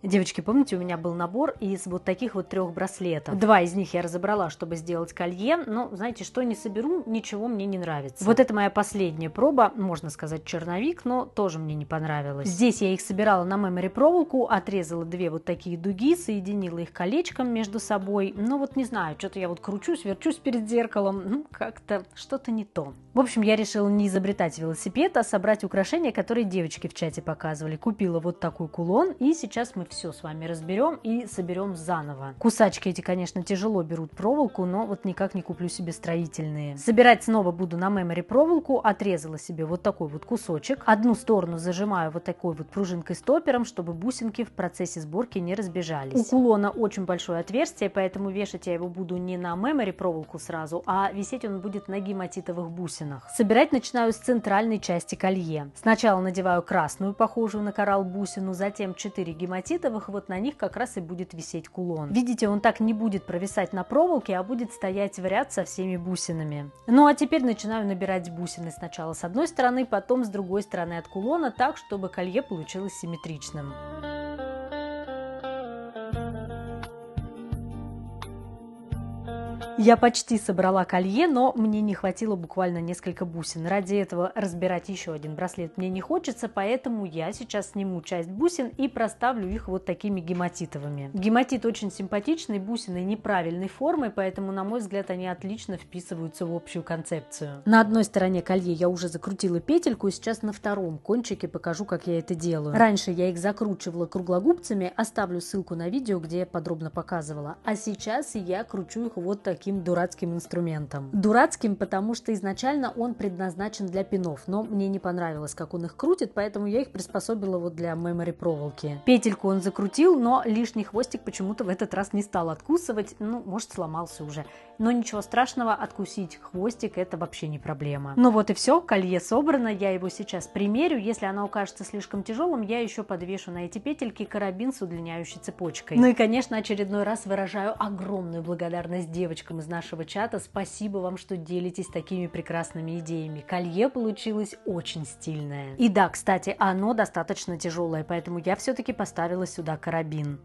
Девочки, помните, у меня был набор из вот таких вот 3 браслетов. 2 из них я разобрала, чтобы сделать колье, но, знаете, что не соберу, ничего мне не нравится. Вот это моя последняя проба, можно сказать, черновик, но тоже мне не понравилось. Здесь я их собирала на мемори проволоку, отрезала 2 вот такие дуги, соединила их колечком между собой. Ну вот не знаю, что-то я вот кручусь, верчусь перед зеркалом, ну как-то что-то не то. В общем, я решила не изобретать велосипед, а собрать украшения, которые девочки в чате показывали. Купила вот такой кулон, и сейчас мы все с вами разберем и соберем заново. Кусачки эти, конечно, тяжело берут проволоку, но вот никак не куплю себе строительные. Собирать снова буду на мемори проволоку, отрезала себе вот такой вот кусочек. Одну сторону зажимаю вот такой вот пружинкой-стопером, чтобы бусинки в процессе сборки не разбежались. У кулона очень большое отверстие, поэтому вешать я его буду не на мемори проволоку сразу, а висеть он будет на гематитовых бусинах. Собирать начинаю с центральной части колье. Сначала надеваю красную, похожую на коралл бусину, затем 4 гематитовых, вот на них как раз и будет висеть кулон. Видите, он так не будет провисать на проволоке, а будет стоять в ряд со всеми бусинами. Ну а теперь начинаю набирать бусины сначала с одной стороны, потом с другой стороны от кулона, так, чтобы колье получилось симметричным. Я почти собрала колье, но мне не хватило буквально несколько бусин. Ради этого разбирать еще один браслет мне не хочется, поэтому я сейчас сниму часть бусин и проставлю их вот такими гематитовыми. Гематит очень симпатичный, бусины неправильной формы, поэтому, на мой взгляд, они отлично вписываются в общую концепцию. На одной стороне колье я уже закрутила петельку, и сейчас на втором кончике покажу, как я это делаю. Раньше я их закручивала круглогубцами, оставлю ссылку на видео, где я подробно показывала. А сейчас я кручу их вот таким дурацким инструментом. Дурацким, потому что изначально он предназначен для пинов, но мне не понравилось, как он их крутит, поэтому я их приспособила вот для мемори проволоки. Петельку он закрутил, но лишний хвостик почему-то в этот раз не стал откусывать, ну, может, сломался уже. Но ничего страшного, откусить хвостик — это вообще не проблема. Ну вот и все, колье собрано, я его сейчас примерю. Если оно окажется слишком тяжелым, я еще подвешу на эти петельки карабин с удлиняющей цепочкой. Ну и, конечно, очередной раз выражаю огромную благодарность девочкам из нашего чата. Спасибо вам, что делитесь такими прекрасными идеями. Колье получилось очень стильное. И да, кстати, оно достаточно тяжелое, поэтому я все-таки поставила сюда карабин.